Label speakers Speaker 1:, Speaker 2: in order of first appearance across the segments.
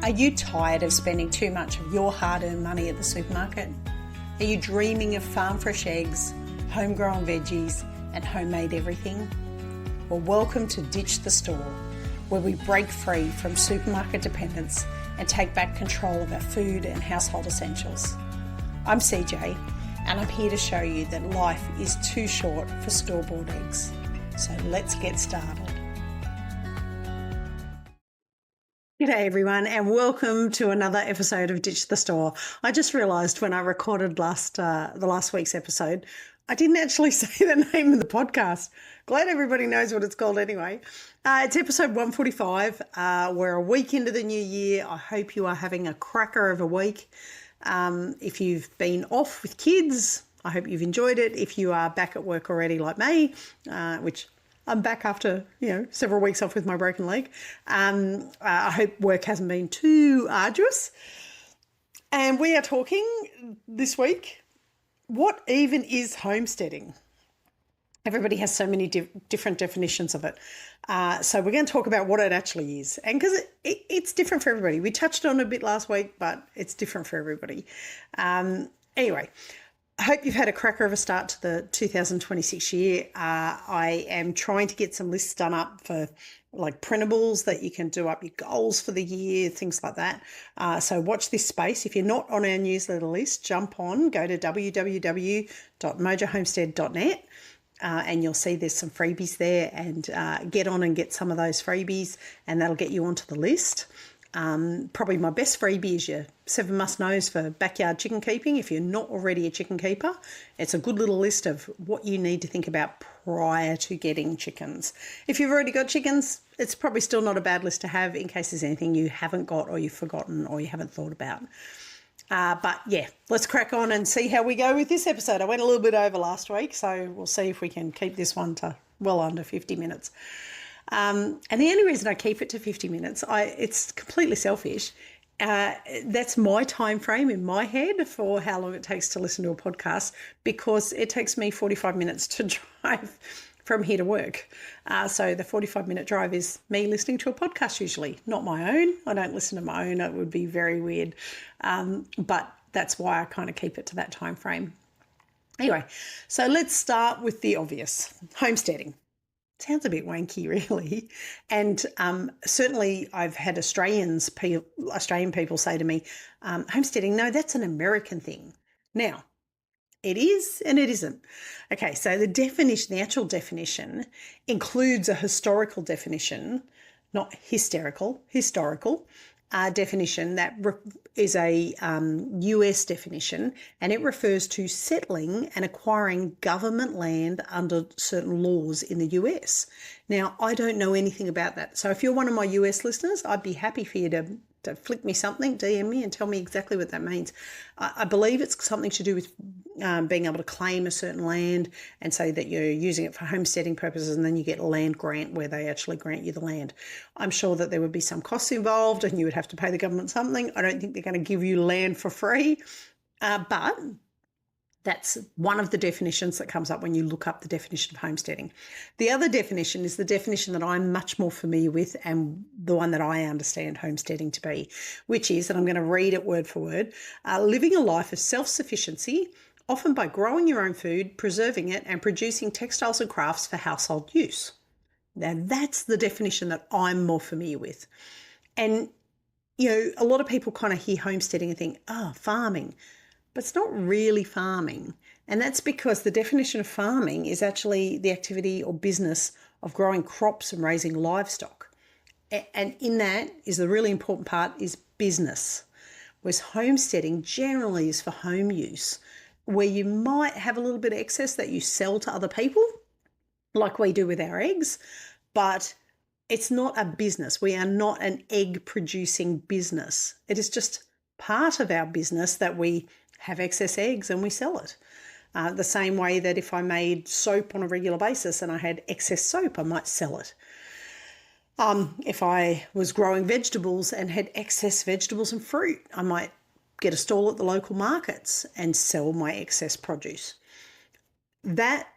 Speaker 1: Are you tired of spending too much of your hard-earned money at the supermarket? Are you dreaming of farm-fresh eggs, homegrown veggies, and homemade everything? Well, welcome to Ditch the Store, where we break free from supermarket dependence and take back control of our food and household essentials. I'm CJ, and I'm here to show you that life is too short for store-bought eggs. So let's get started. G'day everyone, and welcome to another episode of Ditch the Store. I just realised when I recorded the last week's episode, I didn't actually say the name of the podcast. Glad everybody knows what it's called anyway. It's episode 145. We're a week into the new year. I hope you are having a cracker of a week. If you've been off with kids, I hope you've enjoyed it. If you are back at work already like me, which I'm back after, several weeks off with my broken leg. I hope work hasn't been too arduous. And we are talking this week, what even is homesteading? Everybody has so many different definitions of it. So we're going to talk about what it actually is. And because it's different for everybody. We touched on it a bit last week, but it's different for everybody. Anyway, I hope you've had a cracker of a start to the 2026 year. I am trying to get some lists done up for like printables that you can do up your goals for the year, things like that. So watch this space. If you're not on our newsletter list, jump on, go to www.mojohomestead.net and you'll see there's some freebies there, and get on and get some of those freebies, and that'll get you onto the list. Probably my best freebie is your 7 must-knows for backyard chicken keeping. If you're not already a chicken keeper, it's a good little list of what you need to think about prior to getting chickens. If you've already got chickens, it's probably still not a bad list to have in case there's anything you haven't got or you've forgotten or you haven't thought about. But yeah, let's crack on and see how we go with this episode. I went a little bit over last week, so we'll see if we can keep this one to well under 50 minutes. And the only reason I keep it to 50 minutes, it's completely selfish. That's my time frame in my head for how long it takes to listen to a podcast, because it takes me 45 minutes to drive from here to work. So the 45-minute drive is me listening to a podcast usually, not my own. I don't listen to my own. It would be very weird. But that's why I kind of keep it to that time frame. Anyway, so let's start with the obvious, homesteading. Sounds a bit wanky, really. And certainly I've had Australian people say to me, homesteading, no, that's an American thing. Now, it is and it isn't. Okay, so the actual definition includes a historical definition, not hysterical, historical definition that is a US definition, and it refers to settling and acquiring government land under certain laws in the US. Now, I don't know anything about that. So if you're one of my US listeners, I'd be happy for you to flick me something, DM me and tell me exactly what that means. I believe it's something to do with being able to claim a certain land and say that you're using it for homesteading purposes, and then you get a land grant where they actually grant you the land. I'm sure that there would be some costs involved and you would have to pay the government something. I don't think they're going to give you land for free, but that's one of the definitions that comes up when you look up the definition of homesteading. The other definition is the definition that I'm much more familiar with, and the one that I understand homesteading to be, which is, and I'm going to read it word for word, living a life of self-sufficiency, often by growing your own food, preserving it, and producing textiles and crafts for household use. Now, that's the definition that I'm more familiar with. And, a lot of people kind of hear homesteading and think, farming. But it's not really farming. And that's because the definition of farming is actually the activity or business of growing crops and raising livestock. And in that is the really important part is business, whereas homesteading generally is for home use, where you might have a little bit of excess that you sell to other people, like we do with our eggs, but it's not a business. We are not an egg producing business. It is just part of our business that we have excess eggs and we sell it. The same way that if I made soap on a regular basis and I had excess soap, I might sell it. If I was growing vegetables and had excess vegetables and fruit, I might get a stall at the local markets and sell my excess produce. That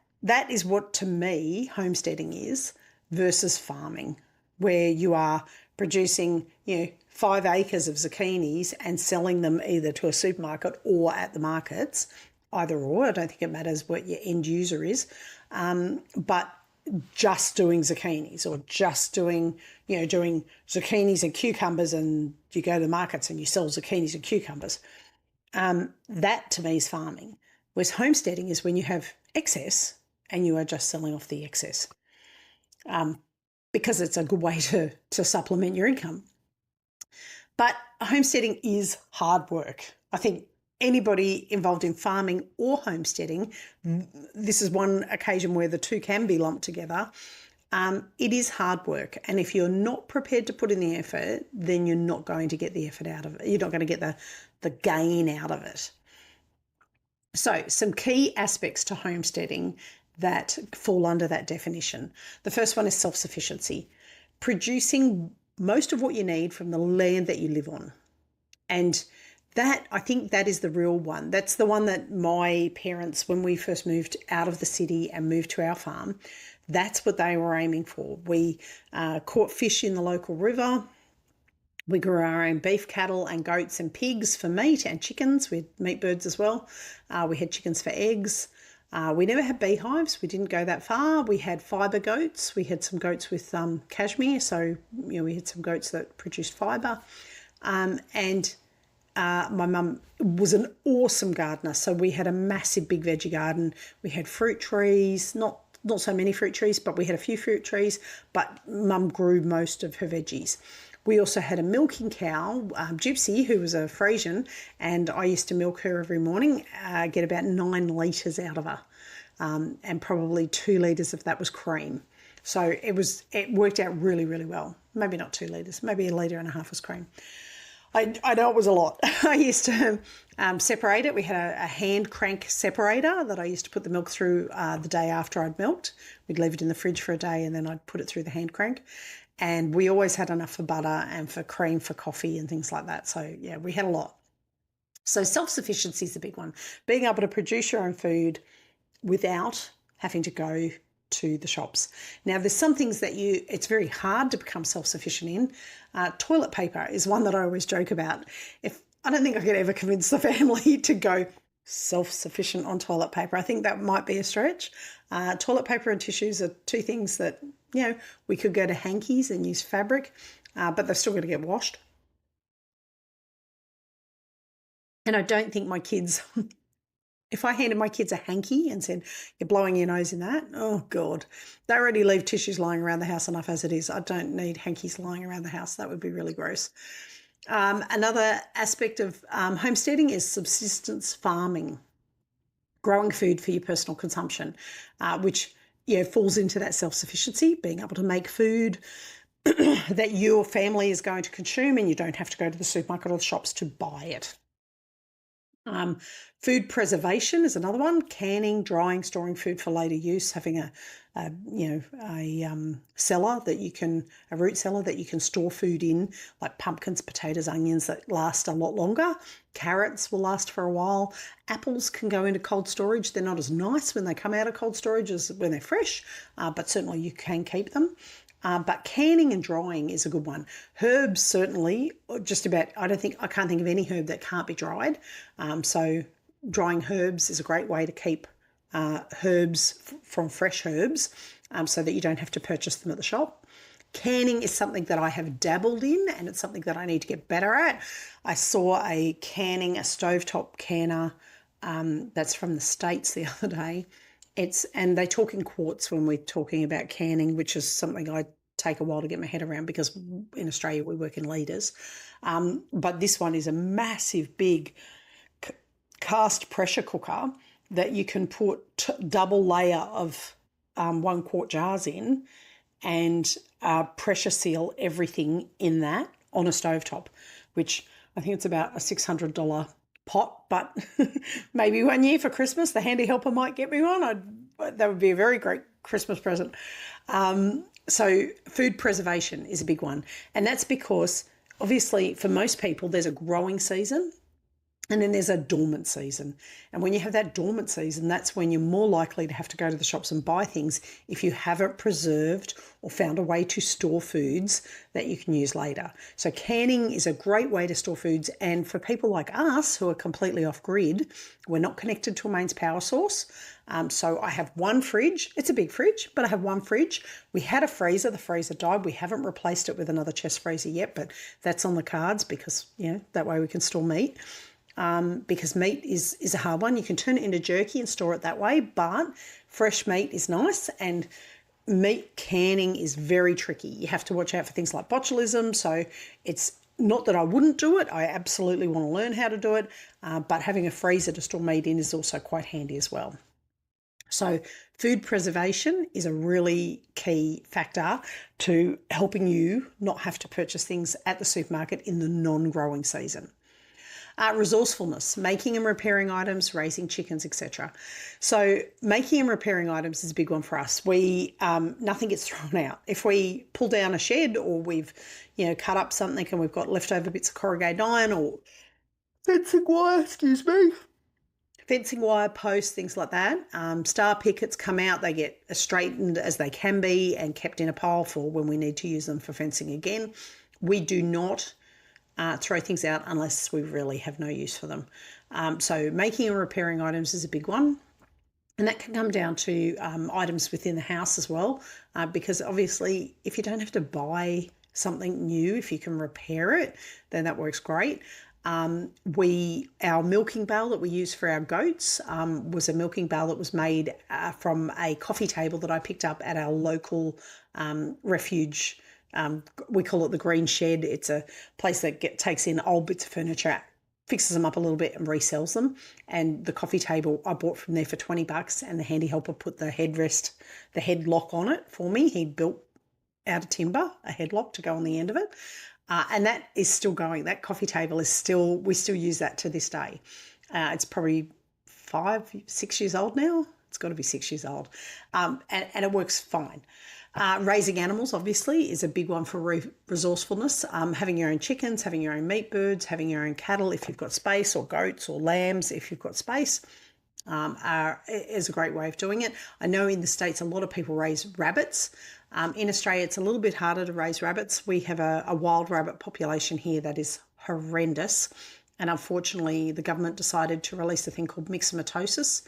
Speaker 1: is what, to me, homesteading is versus farming, where you are producing 5 acres of zucchinis and selling them either to a supermarket or at the markets, either or. I don't think it matters what your end user is, but just doing zucchinis or just doing zucchinis and cucumbers, and you go to the markets and you sell zucchinis and cucumbers. That to me is farming. Whereas homesteading is when you have excess and you are just selling off the excess, because it's a good way to supplement your income. But homesteading is hard work. I think anybody involved in farming or homesteading, this is one occasion where the two can be lumped together. It is hard work. And if you're not prepared to put in the effort, then you're not going to get the effort out of it. You're not going to get the gain out of it. So some key aspects to homesteading that fall under that definition. The first one is self-sufficiency, producing most of what you need from the land that you live on. And that, I think that is the real one. That's the one that my parents, when we first moved out of the city and moved to our farm, that's what they were aiming for. We caught fish in the local river. We grew our own beef, cattle and goats and pigs for meat, and chickens. We had meat birds as well. We had chickens for eggs. We never had beehives. We didn't go that far. We had fibre goats. We had some goats with cashmere. So, we had some goats that produced fibre. And my mum was an awesome gardener. So we had a massive big veggie garden. We had fruit trees, not so many fruit trees, but we had a few fruit trees. But mum grew most of her veggies. We also had a milking cow, Gypsy, who was a Frisian, and I used to milk her every morning, get about 9 litres out of her, and probably 2 litres of that was cream. So it worked out really, really well. Maybe not 2 litres, maybe 1.5 litres was cream. I know it was a lot. I used to separate it. We had a hand crank separator that I used to put the milk through the day after I'd milked. We'd leave it in the fridge for a day and then I'd put it through the hand crank. And we always had enough for butter and for cream for coffee and things like that. So, yeah, we had a lot. So self-sufficiency is the big one. Being able to produce your own food without having to go to the shops. Now, there's some things that it's very hard to become self-sufficient in. Toilet paper is one that I always joke about. I don't think I could ever convince the family to go self-sufficient on toilet paper. I think that might be a stretch. Toilet paper and tissues are two things that, we could go to hankies and use fabric, but they've still got to get washed. And I don't think my kids, if I handed my kids a hanky and said, you're blowing your nose in that, oh God, they already leave tissues lying around the house enough as it is. I don't need hankies lying around the house. That would be really gross. Another aspect of homesteading is subsistence farming, growing food for your personal consumption, which falls into that self-sufficiency, being able to make food that your family is going to consume and you don't have to go to the supermarket or the shops to buy it. Food preservation is another one. Canning, drying, storing food for later use, having a cellar that you can, a root cellar that you can store food in, like pumpkins, potatoes, onions that last a lot longer. Carrots will last for a while. Apples can go into cold storage. They're not as nice when they come out of cold storage as when they're fresh, but certainly you can keep them. But canning and drying is a good one. Herbs, certainly, just about, I can't think of any herb that can't be dried. So drying herbs is a great way to keep herbs from fresh herbs, so that you don't have to purchase them at the shop. Canning is something that I have dabbled in and it's something that I need to get better at. I saw a stovetop canner that's from the States the other day. And they talk in quarts when we're talking about canning, which is something I take a while to get my head around because in Australia we work in litres. But this one is a massive, big cast pressure cooker that you can put double layer of 1 quart jars in and pressure seal everything in that on a stovetop, which I think it's about a $600 pot, but maybe one year for Christmas, the handy helper might get me one. That would be a very great Christmas present. So food preservation is a big one. And that's because obviously for most people, there's a growing season And then there's a dormant season. And when you have that dormant season, that's when you're more likely to have to go to the shops and buy things if you haven't preserved or found a way to store foods that you can use later. So canning is a great way to store foods. And for people like us who are completely off grid, we're not connected to a mains power source. So I have one fridge. It's a big fridge, but I have one fridge. We had a freezer. The freezer died. We haven't replaced it with another chest freezer yet, but that's on the cards because, that way we can store meat. Because meat is a hard one. You can turn it into jerky and store it that way, but fresh meat is nice, and meat canning is very tricky. You have to watch out for things like botulism. So it's not that I wouldn't do it. I absolutely want to learn how to do it, but having a freezer to store meat in is also quite handy as well. So food preservation is a really key factor to helping you not have to purchase things at the supermarket in the non-growing season. Resourcefulness, making and repairing items, raising chickens, etc. So making and repairing items is a big one for us. We nothing gets thrown out. If we pull down a shed or we've cut up something and we've got leftover bits of corrugated iron or fencing wire, posts, things like that. Star pickets come out, they get as straightened as they can be and kept in a pile for when we need to use them for fencing again. We do not throw things out unless we really have no use for them. So making and repairing items is a big one. And that can come down to items within the house as well, because obviously if you don't have to buy something new, if you can repair it, then that works great. Our milking barrel that we use for our goats was a milking barrel that was made from a coffee table that I picked up at our local refuge. We call it the Green Shed. It's a place that takes in old bits of furniture, fixes them up a little bit and resells them. And the coffee table I bought from there for $20, and the handy helper put the headlock on it for me. He built out of timber a headlock to go on the end of it. And that is still going. That coffee table we still use that to this day. It's probably 5-6 years old now. It's got to be 6 years old. And it works fine. Raising animals, obviously, is a big one for resourcefulness. Having your own chickens, having your own meat birds, having your own cattle if you've got space, or goats or lambs if you've got space, is a great way of doing it. I know in the States a lot of people raise rabbits. In Australia, it's a little bit harder to raise rabbits. We have a wild rabbit population here that is horrendous. And unfortunately, the government decided to release a thing called myxomatosis,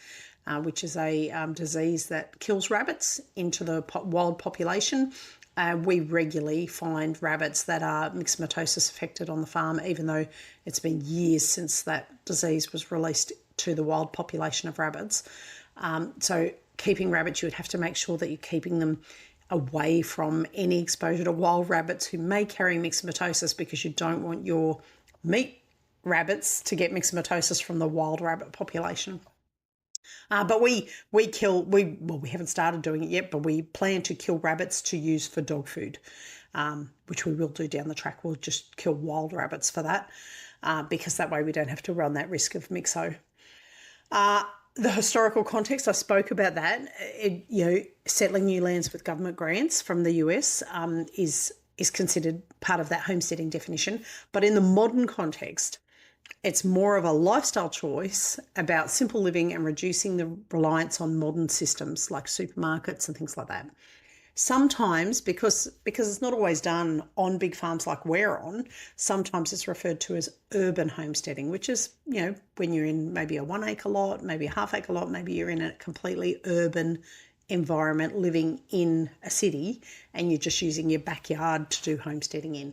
Speaker 1: which is a disease that kills rabbits into the wild population. We regularly find rabbits that are myxomatosis affected on the farm, even though it's been years since that disease was released to the wild population of rabbits. So keeping rabbits, you would have to make sure that you're keeping them away from any exposure to wild rabbits who may carry myxomatosis, because you don't want your meat rabbits to get myxomatosis from the wild rabbit population. But we haven't started doing it yet, but we plan to kill rabbits to use for dog food, which we will do down the track. We'll just kill wild rabbits for that, because that way we don't have to run that risk of myxo. The historical context, I spoke about that. Settling new lands with government grants from the US is considered part of that homesteading definition. But in the modern context, it's more of a lifestyle choice about simple living and reducing the reliance on modern systems like supermarkets and things like that. Sometimes, because it's not always done on big farms like we're on, sometimes it's referred to as urban homesteading, which is, when you're in maybe a 1 acre lot, maybe a half acre lot, maybe you're in a completely urban environment living in a city and you're just using your backyard to do homesteading in.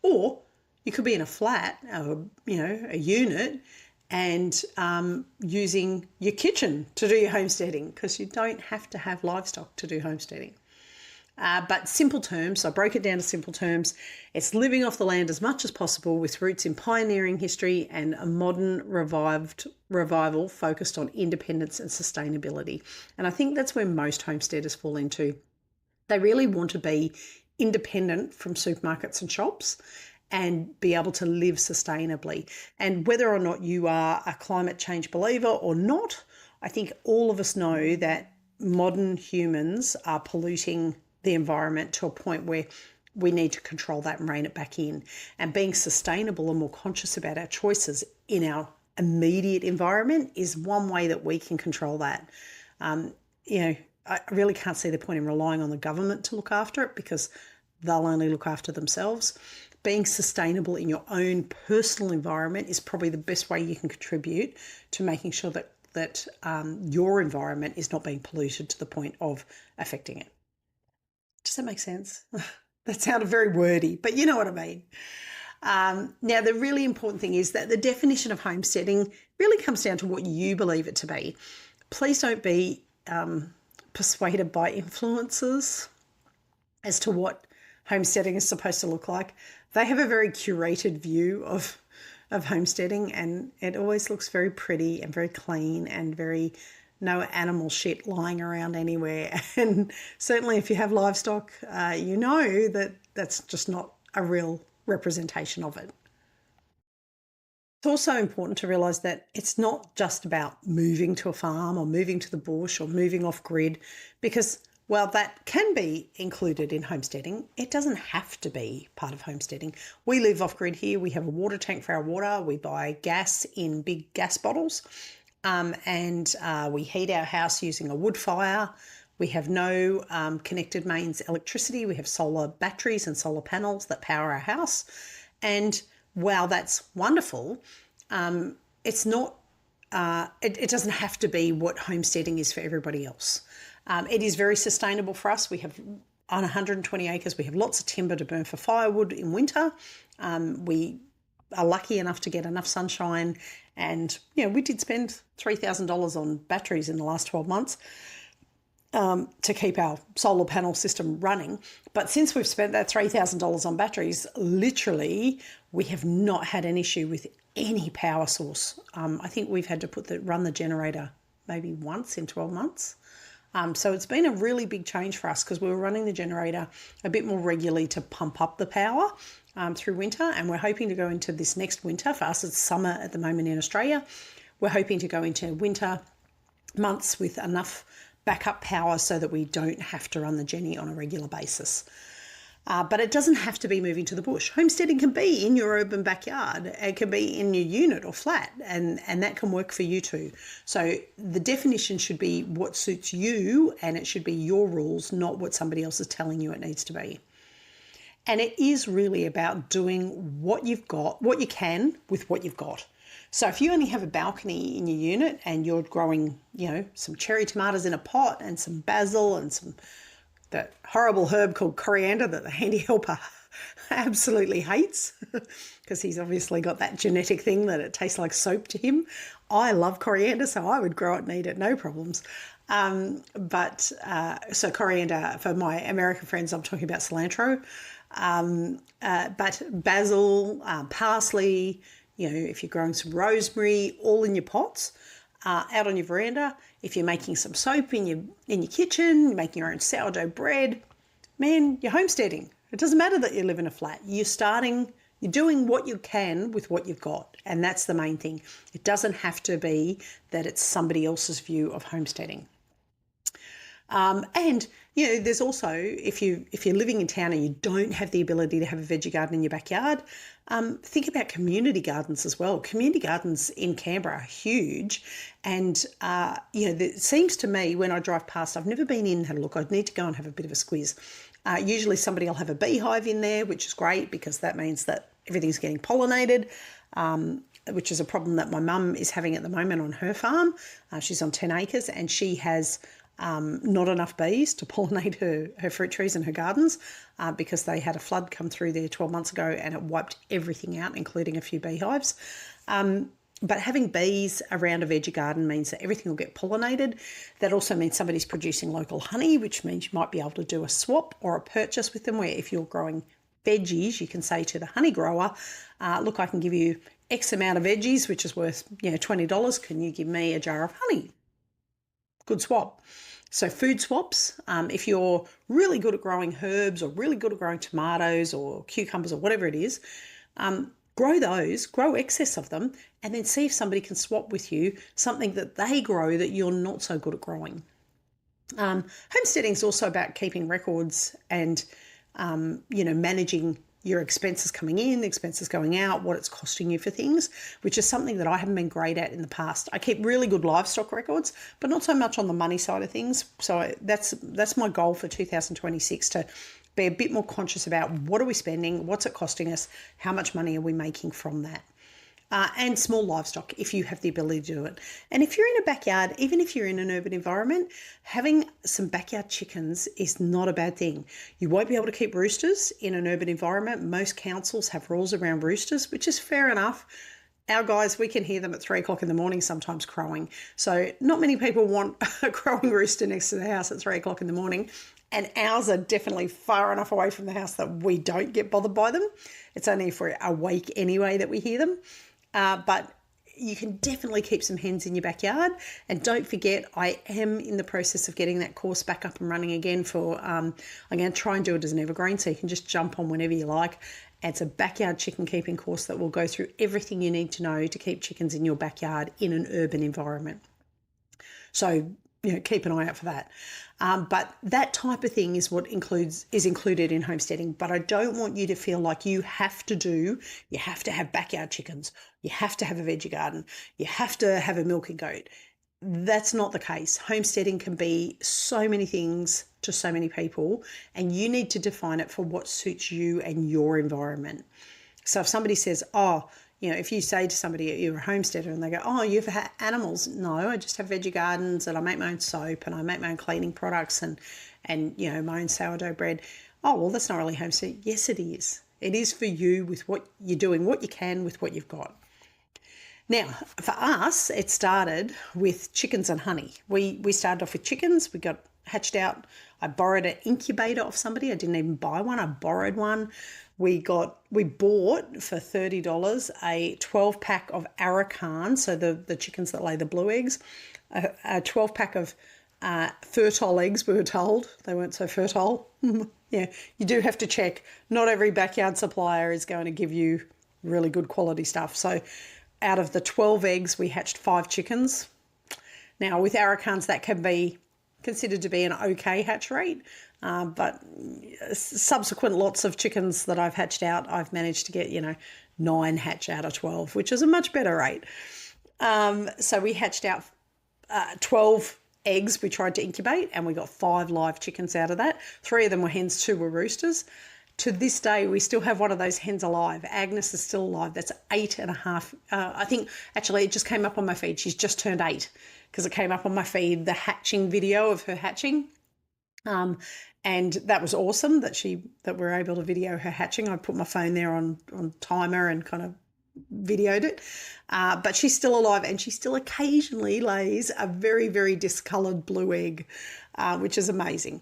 Speaker 1: Or you could be in a flat, a unit, and using your kitchen to do your homesteading, because you don't have to have livestock to do homesteading. But simple terms, I broke it down to simple terms. It's living off the land as much as possible with roots in pioneering history and a modern revival focused on independence and sustainability. And I think that's where most homesteaders fall into. They really want to be independent from supermarkets and shops and be able to live sustainably. And whether or not you are a climate change believer or not, I think all of us know that modern humans are polluting the environment to a point where we need to control that and rein it back in. And being sustainable and more conscious about our choices in our immediate environment is one way that we can control that. I really can't see the point in relying on the government to look after it, because they'll only look after themselves. Being sustainable in your own personal environment is probably the best way you can contribute to making sure that your environment is not being polluted to the point of affecting it. Does that make sense? That sounded very wordy, but you know what I mean. Now, the really important thing is that the definition of homesteading really comes down to what you believe it to be. Please don't be persuaded by influencers as to what homesteading is supposed to look like. They have a very curated view of homesteading, and it always looks very pretty and very clean and very no animal shit lying around anywhere. And certainly if you have livestock, you know that that's just not a real representation of it. It's also important to realise that it's not just about moving to a farm or moving to the bush or moving off grid, because while that can be included in homesteading, it doesn't have to be part of homesteading. We live off grid here. We have a water tank for our water. We buy gas in big gas bottles, and we heat our house using a wood fire. We have no connected mains electricity. We have solar batteries and solar panels that power our house. And while that's wonderful, it's not. It doesn't have to be what homesteading is for everybody else. It is very sustainable for us. We have on 120 acres, we have lots of timber to burn for firewood in winter. We are lucky enough to get enough sunshine, and we did spend $3,000 on batteries in the last 12 months to keep our solar panel system running. But since we've spent that $3,000 on batteries, literally we have not had an issue with any power source. I think we've had to run the generator maybe once in 12 months. So it's been a really big change for us, because we were running the generator a bit more regularly to pump up the power through winter, and we're hoping to go into this next winter. For us, it's summer at the moment in Australia. We're hoping to go into winter months with enough backup power so that we don't have to run the Jenny on a regular basis. But it doesn't have to be moving to the bush. Homesteading can be in your urban backyard. It can be in your unit or flat, and that can work for you too. So the definition should be what suits you, and it should be your rules, not what somebody else is telling you it needs to be. And it is really about doing what you've got, what you can with what you've got. So if you only have a balcony in your unit and you're growing, some cherry tomatoes in a pot and some basil and that horrible herb called coriander that the handy helper absolutely hates, because he's obviously got that genetic thing that it tastes like soap to him. I love coriander, so I would grow it and eat it, no problems. So coriander, for my American friends, I'm talking about cilantro. But basil, parsley, if you're growing some rosemary, all in your pots, out on your veranda. If you're making some soap in your kitchen, you're making your own sourdough bread, man, you're homesteading. It doesn't matter that you live in a flat. You're doing what you can with what you've got, and that's the main thing. It doesn't have to be that it's somebody else's view of homesteading. And there's also, if you're living in town and you don't have the ability to have a veggie garden in your backyard, think about community gardens as well. Community gardens in Canberra are huge, and it seems to me when I drive past, I've never been in and had a look. I'd need to go and have a bit of a squiz. Usually somebody will have a beehive in there, which is great because that means that everything's getting pollinated, which is a problem that my mum is having at the moment on her farm. She's on 10 acres and she has not enough bees to pollinate her fruit trees and her gardens because they had a flood come through there 12 months ago and it wiped everything out, including a few beehives. But having bees around a veggie garden means that everything will get pollinated. That also means somebody's producing local honey, which means you might be able to do a swap or a purchase with them, where if you're growing veggies, you can say to the honey grower, look, I can give you X amount of veggies, which is worth $20. Can you give me a jar of honey? Good swap. So food swaps, if you're really good at growing herbs or really good at growing tomatoes or cucumbers or whatever it is, grow excess of them, and then see if somebody can swap with you something that they grow that you're not so good at growing. Homesteading is also about keeping records and, managing your expenses coming in, expenses going out, what it's costing you for things, which is something that I haven't been great at in the past. I keep really good livestock records, but not so much on the money side of things. So that's my goal for 2026, to be a bit more conscious about what are we spending, what's it costing us, how much money are we making from that. And small livestock if you have the ability to do it. And if you're in a backyard, even if you're in an urban environment, having some backyard chickens is not a bad thing. You won't be able to keep roosters in an urban environment. Most councils have rules around roosters, which is fair enough. Our guys, we can hear them at 3 o'clock in the morning sometimes crowing. So not many people want a crowing rooster next to the house at 3 o'clock in the morning. And ours are definitely far enough away from the house that we don't get bothered by them. It's only if we're awake anyway that we hear them. But you can definitely keep some hens in your backyard. And don't forget, I am in the process of getting that course back up and running again for, I'm going to try and do it as an evergreen, so you can just jump on whenever you like. It's a backyard chicken keeping course that will go through everything you need to know to keep chickens in your backyard in an urban environment. So, keep an eye out for that. But that type of thing is what is included in homesteading. But I don't want you to feel like you have to have backyard chickens, you have to have a veggie garden, you have to have a milking goat. That's not the case. Homesteading can be so many things to so many people, and you need to define it for what suits you and your environment. So if somebody says, if you say to somebody you're a homesteader and they go, oh, you've had animals. No, I just have veggie gardens and I make my own soap and I make my own cleaning products and my own sourdough bread. Oh, well, that's not really homesteading. Yes, it is. It is for you with what you're doing, what you can with what you've got. Now, for us, it started with chickens and honey. We started off with chickens. We got hatched out. I borrowed an incubator off somebody. I didn't even buy one. I borrowed one. We bought for $30 a 12-pack of Arakan, so the chickens that lay the blue eggs, a 12-pack of fertile eggs, we were told. They weren't so fertile. Yeah, you do have to check. Not every backyard supplier is going to give you really good quality stuff. So out of the 12 eggs, we hatched 5 chickens. Now, with Arakans, that can be considered to be an okay hatch rate, but subsequent lots of chickens that I've hatched out, I've managed to get 9 hatch out of 12, which is a much better rate. So we hatched out 12 eggs we tried to incubate, and we got 5 live chickens out of that. 3 of them were hens, 2 were roosters. To this day, we still have one of those hens alive. Agnes is still alive. That's 8.5. I think actually it just came up on my feed. She's just turned 8 because it came up on my feed, the hatching video of her hatching. And that was awesome that we're able to video her hatching. I put my phone there on timer and kind of videoed it. But she's still alive, and she still occasionally lays a very, very discoloured blue egg, which is amazing.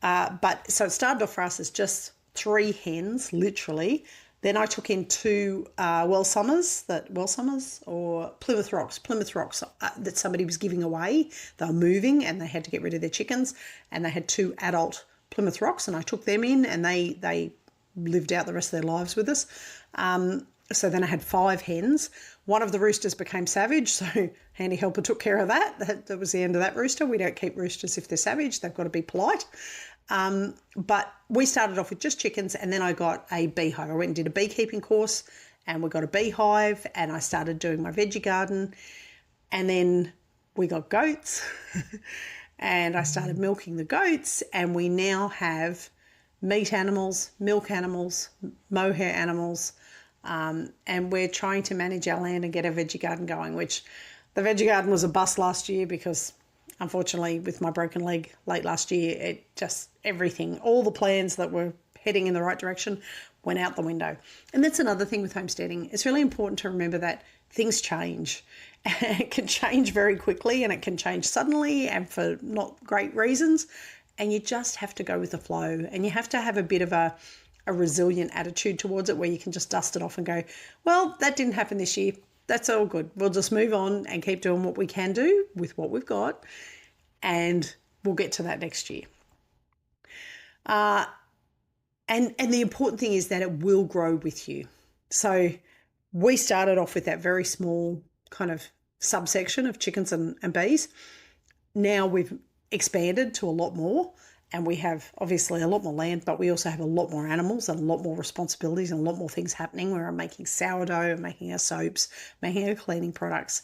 Speaker 1: But so it started off for us as just 3 hens, literally. Then I took in 2 Wellsummers or Plymouth Rocks that somebody was giving away. They were moving and they had to get rid of their chickens, and they had 2 adult Plymouth Rocks, and I took them in, and they lived out the rest of their lives with us. So then I had 5 hens. One of the roosters became savage, so Handy Helper took care of that. That was the end of that rooster. We don't keep roosters if they're savage. They've got to be polite. But we started off with just chickens, and then I got a beehive. I went and did a beekeeping course, and we got a beehive, and I started doing my veggie garden, and then we got goats and I started milking the goats, and we now have meat animals, milk animals, mohair animals, and we're trying to manage our land and get our veggie garden going, which the veggie garden was a bust last year because unfortunately, with my broken leg late last year, everything, all the plans that were heading in the right direction went out the window. And that's another thing with homesteading. It's really important to remember that things change. It can change very quickly, and it can change suddenly and for not great reasons. And you just have to go with the flow, and you have to have a bit of a resilient attitude towards it, where you can just dust it off and go, well, that didn't happen this year. That's all good. We'll just move on and keep doing what we can do with what we've got, and we'll get to that next year. And the important thing is that it will grow with you. So we started off with that very small kind of subsection of chickens and bees. Now we've expanded to a lot more, and we have obviously a lot more land, but we also have a lot more animals and a lot more responsibilities and a lot more things happening, where I'm making sourdough, making our soaps, making our cleaning products.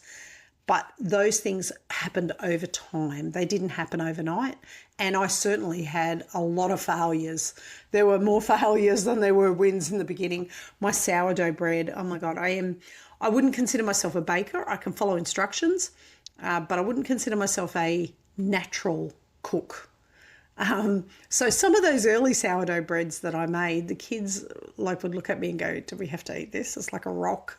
Speaker 1: But those things happened over time. They didn't happen overnight. And I certainly had a lot of failures. There were more failures than there were wins in the beginning. My sourdough bread, oh my God, I wouldn't consider myself a baker. I can follow instructions, but I wouldn't consider myself a natural cook. So some of those early sourdough breads that I made, the kids would look at me and go, do we have to eat this? It's like a rock.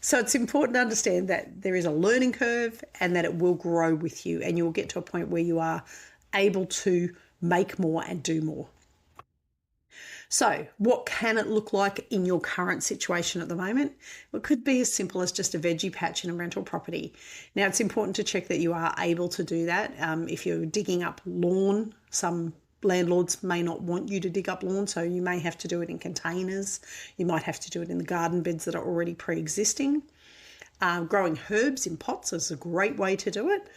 Speaker 1: So it's important to understand that there is a learning curve and that it will grow with you, and you will get to a point where you are able to make more and do more. So what can it look like in your current situation at the moment? It could be as simple as just a veggie patch in a rental property. Now, it's important to check that you are able to do that. If you're digging up lawn, some landlords may not want you to dig up lawn, so you may have to do it in containers. You might have to do it in the garden beds that are already pre-existing. Growing herbs in pots is a great way to do it.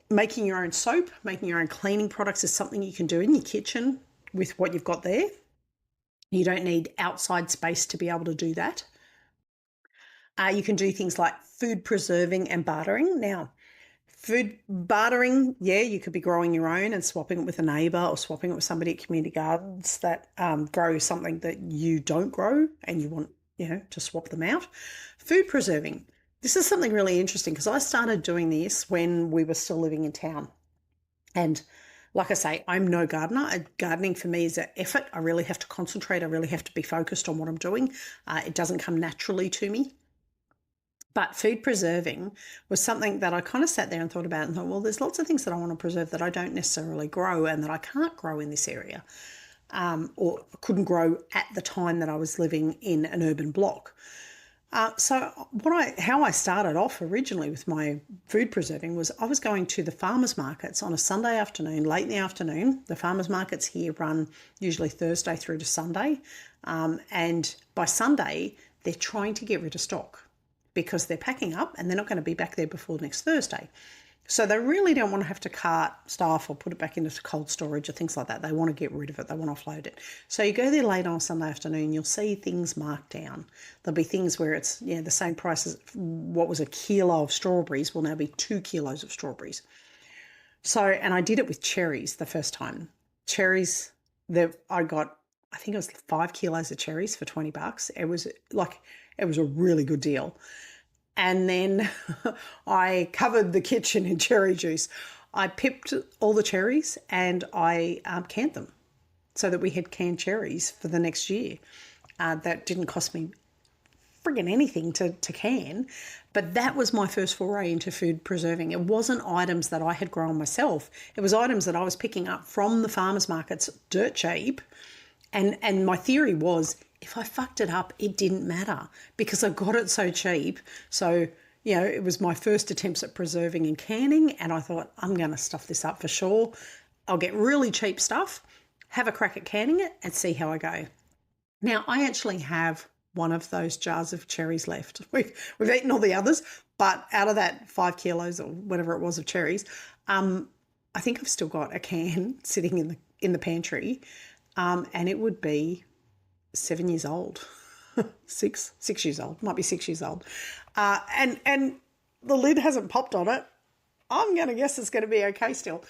Speaker 1: Making your own soap, making your own cleaning products is something you can do in your kitchen with what you've got there. You don't need outside space to be able to do that. You can do things like food preserving and bartering. Now, food bartering, yeah, you could be growing your own and swapping it with a neighbour or swapping it with somebody at community gardens that grow something that you don't grow and you want, to swap them out. Food preserving. This is something really interesting because I started doing this when we were still living in town. And like I say, I'm no gardener. Gardening for me is an effort. I really have to concentrate. I really have to be focused on what I'm doing. It doesn't come naturally to me. But food preserving was something that I kind of sat there and thought about and thought, well, there's lots of things that I want to preserve that I don't necessarily grow and that I can't grow in this area, or couldn't grow at the time that I was living in an urban block. So how I started off originally with my food preserving was I was going to the farmers markets on a Sunday afternoon, late in the afternoon. The farmers markets here run usually Thursday through to Sunday. And by Sunday, they're trying to get rid of stock because they're packing up and they're not going to be back there before next Thursday. So they really don't want to have to cart stuff or put it back into cold storage or things like that. They want to get rid of it. They want to offload it. So you go there late on a Sunday afternoon, you'll see things marked down. There'll be things where it's the same price as what was a kilo of strawberries will now be 2 kilos of strawberries. So, and I did it with cherries the first time. Cherries, I think it was 5 kilos of cherries for $20. It was a really good deal. And then I covered the kitchen in cherry juice. I pipped all the cherries and I canned them so that we had canned cherries for the next year. That didn't cost me friggin' anything to can, but that was my first foray into food preserving. It wasn't items that I had grown myself. It was items that I was picking up from the farmers markets dirt cheap. And my theory was, if I fucked it up, it didn't matter because I got it so cheap. So, it was my first attempts at preserving and canning, and I thought, I'm going to stuff this up for sure. I'll get really cheap stuff, have a crack at canning it, and see how I go. Now, I actually have one of those jars of cherries left. We've eaten all the others, but out of that 5 kilos or whatever it was of cherries, I think I've still got a can sitting in the pantry, and it would be 7 years old, six years old, might be 6 years old. And the lid hasn't popped on it. I'm going to guess it's going to be okay still.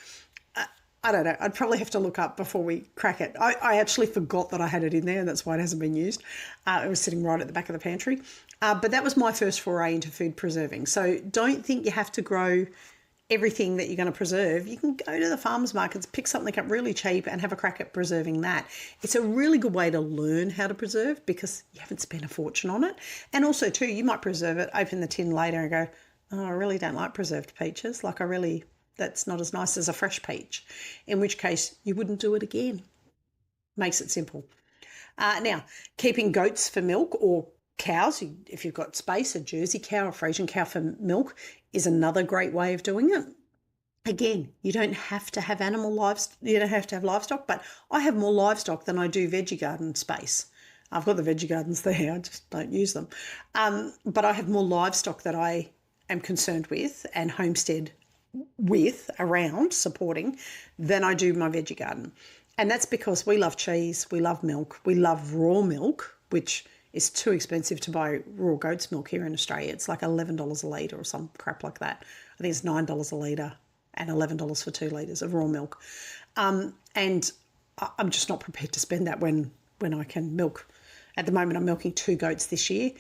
Speaker 1: I don't know. I'd probably have to look up before we crack it. I actually forgot that I had it in there, and that's why it hasn't been used. It was sitting right at the back of the pantry. But that was my first foray into food preserving. So don't think you have to grow everything that you're going to preserve. You can go to the farmers markets, pick something up really cheap and have a crack at preserving that. It's a really good way to learn how to preserve because you haven't spent a fortune on it. And also too, you might preserve it, open the tin later and go, oh, I really don't like preserved peaches. That's not as nice as a fresh peach, in which case you wouldn't do it again. Makes it simple. Now, keeping goats for milk or cows, if you've got space, a Jersey cow or Frisian cow for milk is another great way of doing it. Again, you don't have to have livestock, but I have more livestock than I do veggie garden space. I've got the veggie gardens there, I just don't use them. But I have more livestock that I am concerned with and homestead around supporting than I do my veggie garden. And that's because we love cheese, we love milk, we love raw milk, which is too expensive to buy raw goat's milk here in Australia. It's like $11 a litre or some crap like that. I think it's $9 a litre and $11 for 2 litres of raw milk. And I'm just not prepared to spend that when I can milk. At the moment, I'm milking 2 goats this year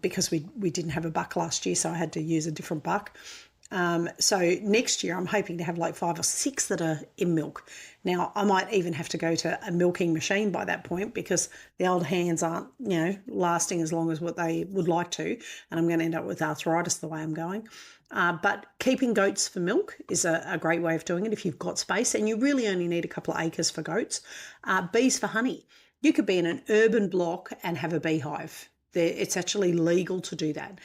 Speaker 1: because we didn't have a buck last year, so I had to use a different buck. So next year, I'm hoping to have like 5 or 6 that are in milk. Now, I might even have to go to a milking machine by that point because the old hands aren't, lasting as long as what they would like to, and I'm going to end up with arthritis the way I'm going. But keeping goats for milk is a great way of doing it if you've got space, and you really only need a couple of acres for goats. Bees for honey. You could be in an urban block and have a beehive. It's actually legal to do that.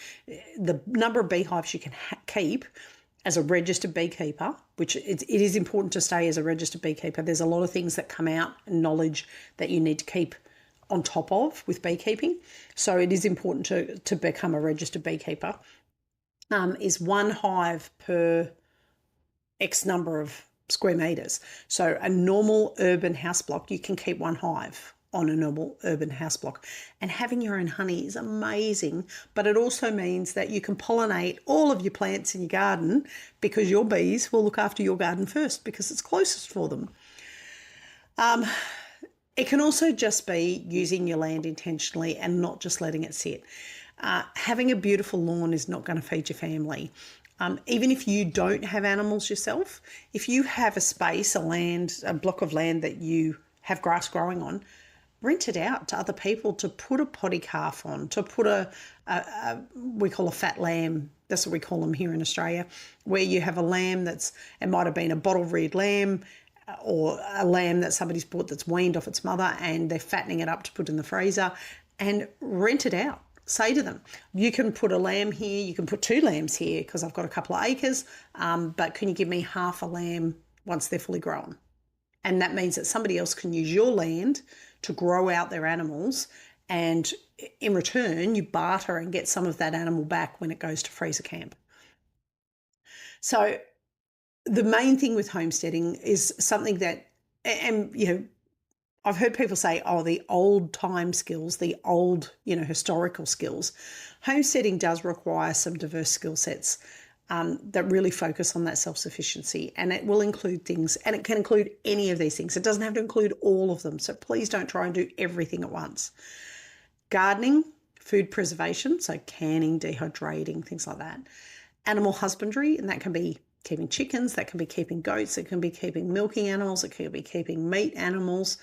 Speaker 1: The number of beehives you can keep as a registered beekeeper, which it is important to stay as a registered beekeeper. There's a lot of things that come out, knowledge that you need to keep on top of with beekeeping. So it is important to become a registered beekeeper. Is 1 hive per X number of square metres. So a normal urban house block, you can keep 1 hive on a normal urban house block. And having your own honey is amazing, but it also means that you can pollinate all of your plants in your garden because your bees will look after your garden first because it's closest for them. It can also just be using your land intentionally and not just letting it sit. Having a beautiful lawn is not going to feed your family. Even if you don't have animals yourself, if you have a space, a block of land that you have grass growing on, rent it out to other people to put a potty calf on, to put we call a fat lamb, that's what we call them here in Australia, where you have a lamb it might have been a bottle-reared lamb or a lamb that somebody's bought that's weaned off its mother and they're fattening it up to put in the freezer, and rent it out. Say to them, you can put a lamb here, you can put 2 lambs here because I've got a couple of acres, but can you give me half a lamb once they're fully grown? And that means that somebody else can use your land to grow out their animals, and in return you barter and get some of that animal back when it goes to freezer camp. So the main thing with homesteading is something that, and I've heard people say, the old time skills, the old, historical skills. Homesteading does require some diverse skill sets that really focus on that self-sufficiency, and it will include things, and it can include any of these things. It doesn't have to include all of them, so please don't try and do everything at once. Gardening, food preservation, so canning, dehydrating, things like that. Animal husbandry, and that can be keeping chickens, that can be keeping goats, it can be keeping milking animals, it can be keeping meat animals,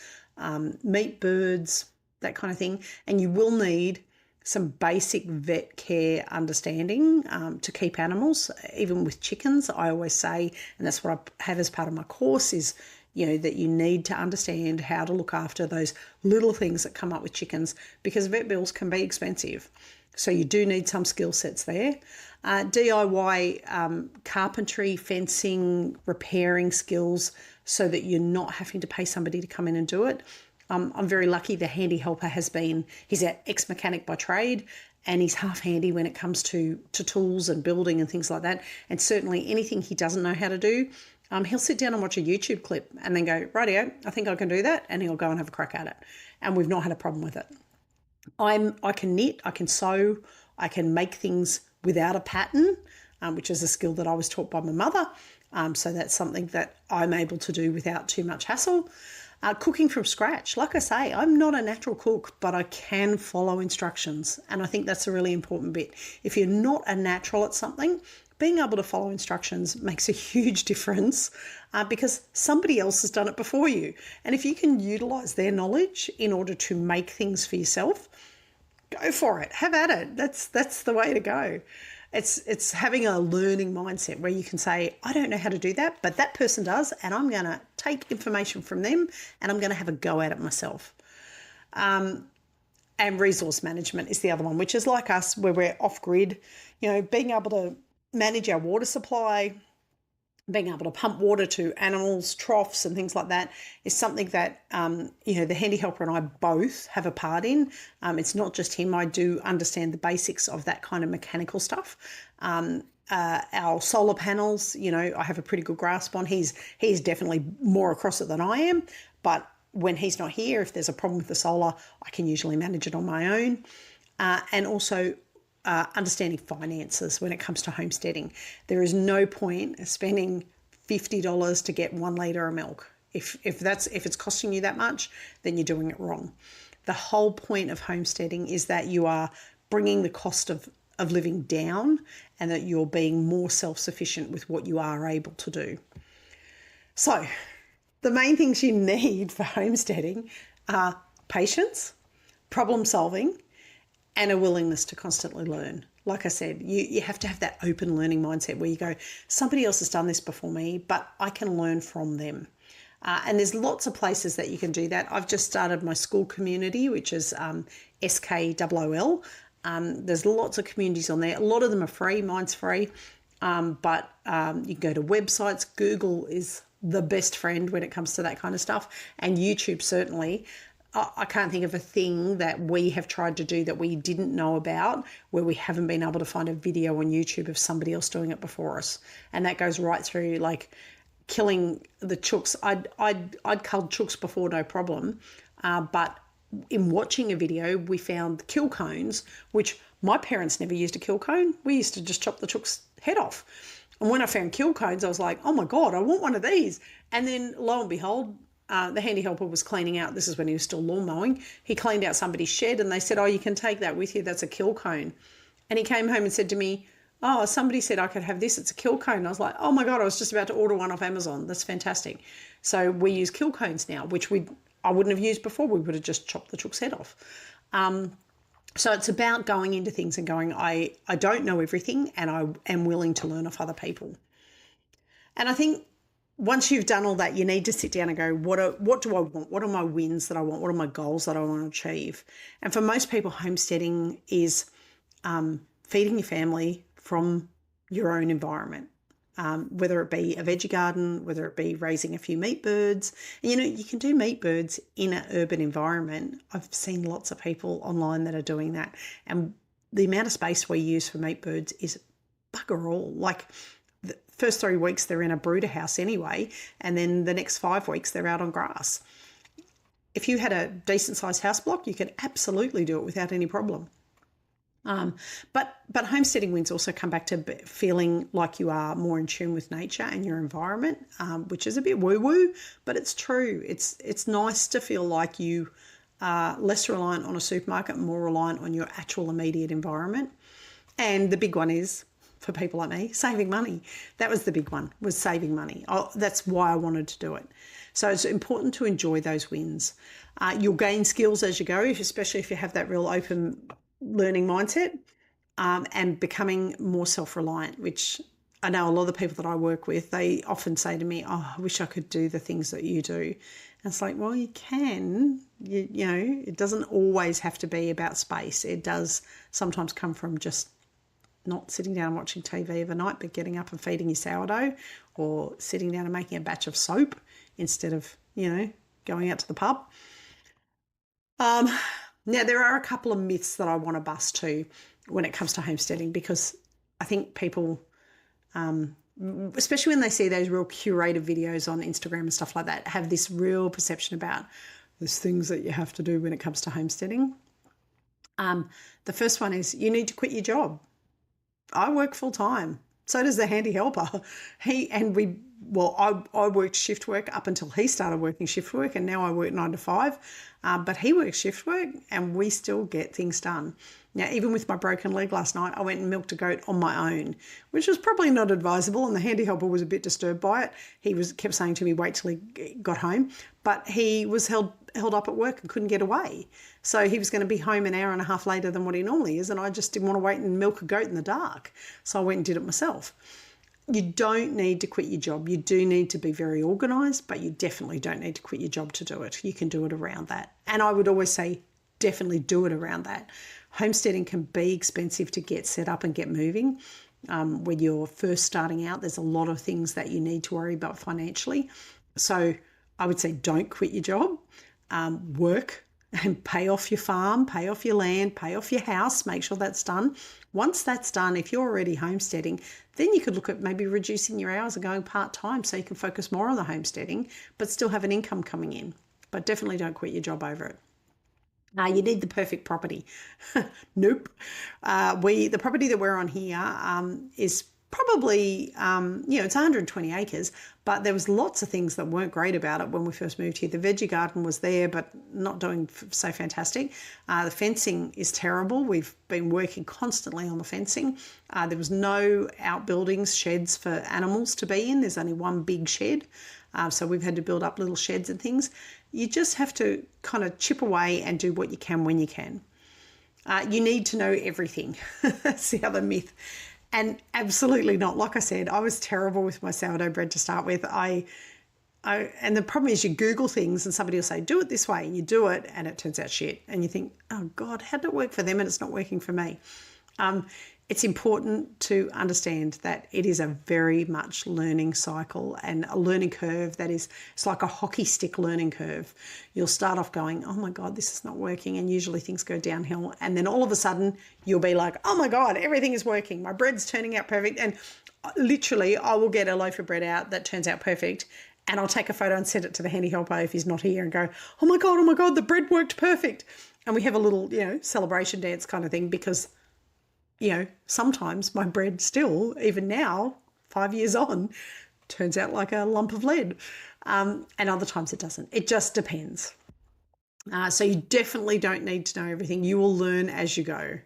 Speaker 1: meat birds, that kind of thing. And you will need some basic vet care understanding to keep animals. Even with chickens, I always say, and that's what I have as part of my course, is that you need to understand how to look after those little things that come up with chickens, because vet bills can be expensive. So you do need some skill sets there. DIY carpentry, fencing, repairing skills, so that you're not having to pay somebody to come in and do it. I'm very lucky. The handy helper he's an ex-mechanic by trade, and he's half handy when it comes to tools and building and things like that. And certainly anything he doesn't know how to do, he'll sit down and watch a YouTube clip and then go, rightio, I think I can do that. And he'll go and have a crack at it. And we've not had a problem with it. I can knit, I can sew, I can make things without a pattern, which is a skill that I was taught by my mother. So that's something that I'm able to do without too much hassle. Cooking from scratch. Like I say, I'm not a natural cook, but I can follow instructions. And I think that's a really important bit. If you're not a natural at something, being able to follow instructions makes a huge difference because somebody else has done it before you. And if you can utilise their knowledge in order to make things for yourself, go for it. Have at it. That's the way to go. It's having a learning mindset where you can say, I don't know how to do that, but that person does, and I'm going to take information from them and I'm going to have a go at it myself. And resource management is the other one, which is like us, where we're off grid, being able to manage our water supply, being able to pump water to animals, troughs and things like that is something that, the handy helper and I both have a part in. It's not just him. I do understand the basics of that kind of mechanical stuff. our solar panels, you know, I have a pretty good grasp on. He's definitely more across it than I am, but when he's not here, if there's a problem with the solar, I can usually manage it on my own. And also understanding finances when it comes to homesteading. There is no point spending $50 to get 1 litre of milk. If it's costing you that much, then you're doing it wrong. The whole point of homesteading is that you are bringing the cost of living down, and that you're being more self-sufficient with what you are able to do. So the main things you need for homesteading are patience, problem solving, and a willingness to constantly learn. Like I said, you have to have that open learning mindset where you go, somebody else has done this before me, but I can learn from them. And there's lots of places that you can do that. I've just started my school community, which is SKOOL. There's lots of communities on there. A lot of them are free. Mine's free. But you can go to websites. Google is the best friend when it comes to that kind of stuff. And YouTube, certainly. I can't think of a thing that we have tried to do that we didn't know about where we haven't been able to find a video on YouTube of somebody else doing it before us. And that goes right through, like, killing the chooks. I'd culled chooks before, no problem. But in watching a video, we found kill cones, which my parents never used a kill cone. We used to just chop the chook's head off. And when I found kill cones, I was like, oh my God, I want one of these. And then lo and behold, the handy helper was cleaning out. This is when he was still lawn mowing. He cleaned out somebody's shed and they said, oh, you can take that with you. That's a kill cone. And he came home and said to me, oh, somebody said I could have this. It's a kill cone. And I was like, oh my God, I was just about to order one off Amazon. That's fantastic. So we use kill cones now, which I wouldn't have used before. We would have just chopped the chook's head off. So it's about going into things and going, I don't know everything, and I am willing to learn off other people. And I think once you've done all that, you need to sit down and go, what do I want? What are my wins that I want? What are my goals that I want to achieve? And for most people, homesteading is feeding your family from your own environment. Whether it be a veggie garden, whether it be raising a few meat birds. And, you know, you can do meat birds in an urban environment. I've seen lots of people online that are doing that. And the amount of space we use for meat birds is bugger all. Like, the first 3 weeks they're in a brooder house anyway, and then the next 5 weeks they're out on grass. If you had a decent sized house block, you could absolutely do it without any problem. But homesteading wins also come back to feeling like you are more in tune with nature and your environment, which is a bit woo-woo, but it's true. It's nice to feel like you are less reliant on a supermarket, more reliant on your actual immediate environment. And the big one is, for people like me, saving money. That was the big one, was saving money. That's why I wanted to do it. So it's important to enjoy those wins. You'll gain skills as you go, especially if you have that real open learning mindset, and becoming more self-reliant, which I know a lot of the people that I work with, they often say to me, oh, I wish I could do the things that you do. And it's like, well, you can, you know, it doesn't always have to be about space. It does sometimes come from just not sitting down and watching TV overnight, but getting up and feeding your sourdough, or sitting down and making a batch of soap instead of, you know, going out to the pub. Now, there are a couple of myths that I want to bust too when it comes to homesteading, because I think people, especially when they see those real curated videos on Instagram and stuff like that, have this real perception about there's things that you have to do when it comes to homesteading. The first one is you need to quit your job. I work full time. So does the handy helper. I worked shift work up until he started working shift work, and now I work 9 to 5. But he works shift work, and we still get things done. Now, even with my broken leg last night, I went and milked a goat on my own, which was probably not advisable, and the handy helper was a bit disturbed by it. He kept saying to me, wait till he got home. But he was held up at work and couldn't get away. So he was going to be home an hour and a half later than what he normally is, and I just didn't want to wait and milk a goat in the dark. So I went and did it myself. You don't need to quit your job. You do need to be very organised, but you definitely don't need to quit your job to do it. You can do it around that. And I would always say, definitely do it around that. Homesteading can be expensive to get set up and get moving. When you're first starting out, there's a lot of things that you need to worry about financially. So I would say don't quit your job. Work and pay off your farm, pay off your land, pay off your house, make sure that's done. Once that's done, if you're already homesteading, then you could look at maybe reducing your hours and going part-time so you can focus more on the homesteading but still have an income coming in. But definitely don't quit your job over it. You need the perfect property. Nope. The property that we're on here is probably, it's 120 acres, but there was lots of things that weren't great about it when we first moved here. The veggie garden was there, but not doing so fantastic. The fencing is terrible. We've been working constantly on the fencing. There was no outbuildings, sheds for animals to be in. There's only one big shed. So we've had to build up little sheds and things. You just have to kind of chip away and do what you can when you can. You need to know everything. That's the other myth. And absolutely not. Like I said, I was terrible with my sourdough bread to start with. And the problem is you Google things and somebody will say, do it this way, and you do it and it turns out shit. And you think, oh God, how did it work for them and it's not working for me? It's important to understand that it is a very much learning cycle and a learning curve it's like a hockey stick learning curve. You'll start off going, oh my God, this is not working. And usually things go downhill. And then all of a sudden you'll be like, oh my God, everything is working. My bread's turning out perfect. And literally I will get a loaf of bread out that turns out perfect. And I'll take a photo and send it to the handy helper if he's not here and go, oh my God, the bread worked perfect. And we have a little, celebration dance kind of thing because sometimes my bread still, even now, 5 years on, turns out like a lump of lead. And other times it doesn't. It just depends. So you definitely don't need to know everything. You will learn as you go.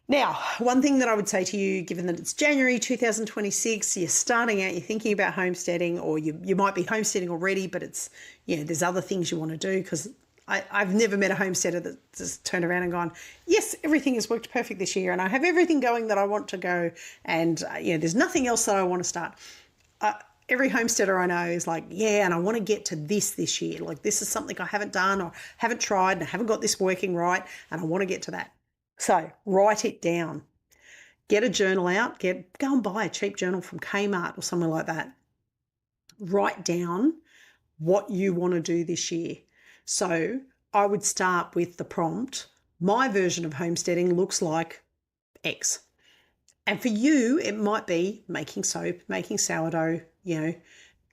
Speaker 1: Now, one thing that I would say to you, given that it's January 2026, you're starting out, you're thinking about homesteading, or you might be homesteading already, but it's, there's other things you want to do because I've never met a homesteader that's just turned around and gone, yes, everything has worked perfect this year and I have everything going that I want to go and, there's nothing else that I want to start. Every homesteader I know is like, yeah, and I want to get to this year. Like this is something I haven't done or haven't tried and I haven't got this working right and I want to get to that. So write it down. Get a journal out. Go and buy a cheap journal from Kmart or somewhere like that. Write down what you want to do this year. So I would start with the prompt, my version of homesteading looks like X. And for you, it might be making soap, making sourdough,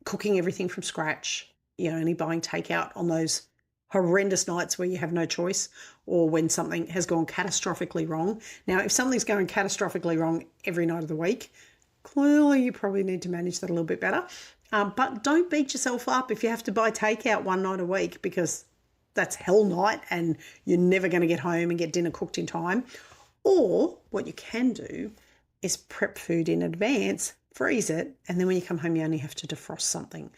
Speaker 1: cooking everything from scratch, only buying takeout on those horrendous nights where you have no choice or when something has gone catastrophically wrong. Now, if something's going catastrophically wrong every night of the week, clearly you probably need to manage that a little bit better. But don't beat yourself up if you have to buy takeout one night a week because that's hell night and you're never going to get home and get dinner cooked in time. Or what you can do is prep food in advance, freeze it, and then when you come home you only have to defrost something.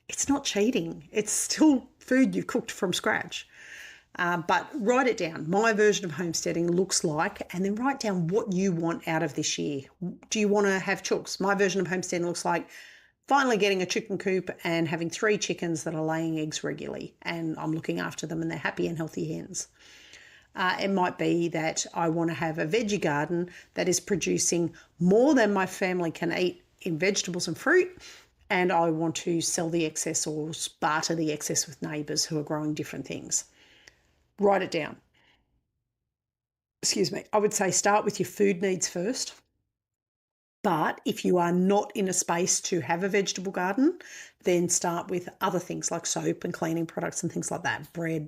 Speaker 1: It's not cheating. It's still food you've cooked from scratch. But write it down. My version of homesteading looks like, and then write down what you want out of this year. Do you want to have chooks? My version of homesteading looks like finally getting a chicken coop and having 3 chickens that are laying eggs regularly and I'm looking after them and they're happy and healthy hens. It might be that I want to have a veggie garden that is producing more than my family can eat in vegetables and fruit, and I want to sell the excess or barter the excess with neighbours who are growing different things. Write it down. I would say start with your food needs first. But if you are not in a space to have a vegetable garden, then start with other things like soap and cleaning products and things like that, bread,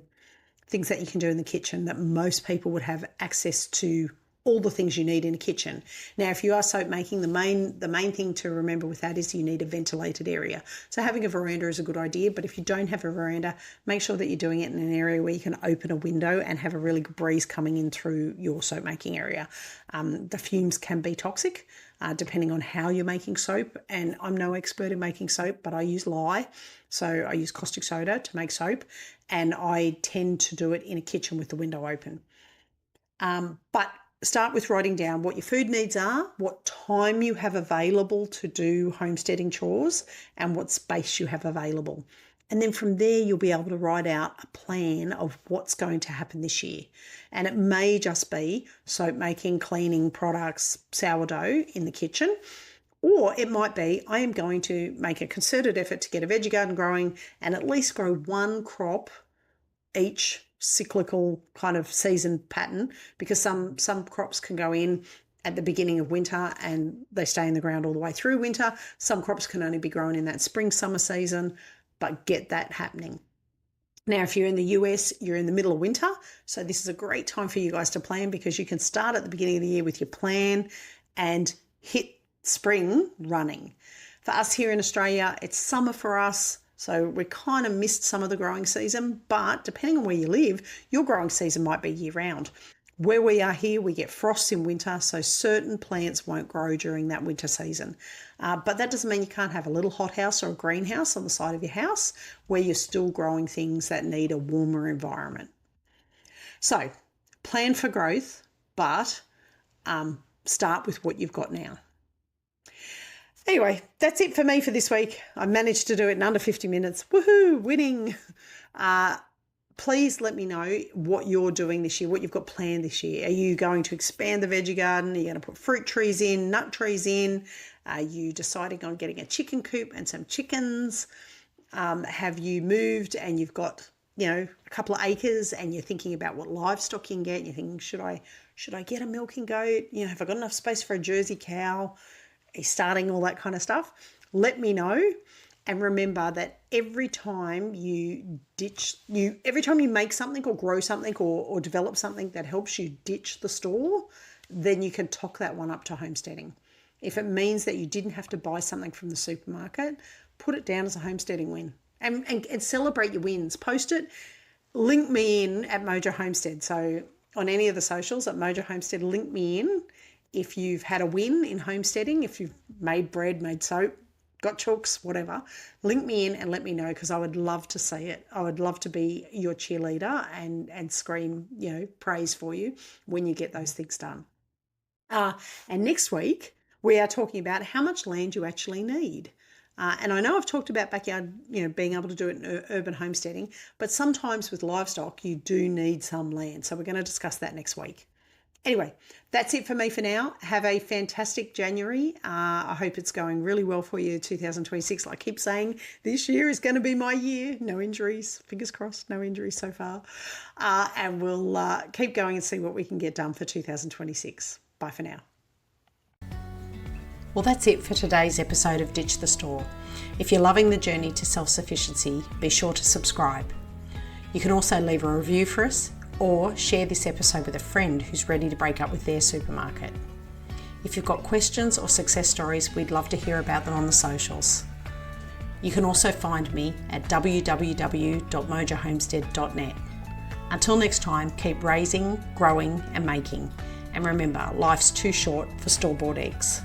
Speaker 1: things that you can do in the kitchen that most people would have access to all the things you need in a kitchen. Now, if you are soap making, the main thing to remember with that is you need a ventilated area. So having a veranda is a good idea, but if you don't have a veranda, make sure that you're doing it in an area where you can open a window and have a really good breeze coming in through your soap making area. The fumes can be toxic depending on how you're making soap, and I'm no expert in making soap, but I use lye. So I use caustic soda to make soap, and I tend to do it in a kitchen with the window open. But start with writing down what your food needs are, what time you have available to do homesteading chores, and what space you have available. And then from there, you'll be able to write out a plan of what's going to happen this year. And it may just be soap making, cleaning products, sourdough in the kitchen, or it might be I am going to make a concerted effort to get a veggie garden growing and at least grow one crop each cyclical kind of season pattern, because some crops can go in at the beginning of winter and they stay in the ground all the way through winter. Some crops can only be grown in that spring, summer season, but get that happening. Now, if you're in the US, you're in the middle of winter. So this is a great time for you guys to plan, because you can start at the beginning of the year with your plan and hit spring running. For us here in Australia, it's summer for us. So we kind of missed some of the growing season, but depending on where you live, your growing season might be year round. Where we are here, we get frosts in winter, so certain plants won't grow during that winter season. But that doesn't mean you can't have a little hothouse or a greenhouse on the side of your house where you're still growing things that need a warmer environment. So plan for growth, but start with what you've got now. Anyway, that's it for me for this week. I managed to do it in under 50 minutes. Woohoo, winning. Please let me know what you're doing this year, what you've got planned this year. Are you going to expand the veggie garden? Are you going to put fruit trees in, nut trees in? Are you deciding on getting a chicken coop and some chickens? Have you moved and you've got, a couple of acres and you're thinking about what livestock you can get? And you're thinking, should I get a milking goat? Have I got enough space for a Jersey cow? Are you starting all that kind of stuff? Let me know. And remember that every time you make something or grow something or develop something that helps you ditch the store, then you can talk that one up to homesteading. If it means that you didn't have to buy something from the supermarket, put it down as a homesteading win and celebrate your wins. Post it. Link me in at Mojo Homestead. So on any of the socials at Mojo Homestead, link me in if you've had a win in homesteading, if you've made bread, made soap, got chooks, whatever. Link me in and let me know, because I would love to see it. I would love to be your cheerleader and scream, praise for you when you get those things done. And next week, we are talking about how much land you actually need. And I know I've talked about backyard, being able to do it in urban homesteading, but sometimes with livestock, you do need some land. So we're going to discuss that next week. Anyway, that's it for me for now. Have a fantastic January. I hope it's going really well for you, 2026. Like I keep saying, this year is going to be my year. No injuries. Fingers crossed, no injuries so far. And we'll keep going and see what we can get done for 2026. Bye for now. Well, that's it for today's episode of Ditch the Store. If you're loving the journey to self-sufficiency, be sure to subscribe. You can also leave a review for us, or share this episode with a friend who's ready to break up with their supermarket. If you've got questions or success stories, we'd love to hear about them on the socials. You can also find me at www.mojohomestead.net. Until next time, keep raising, growing and making. And remember, life's too short for store-bought eggs.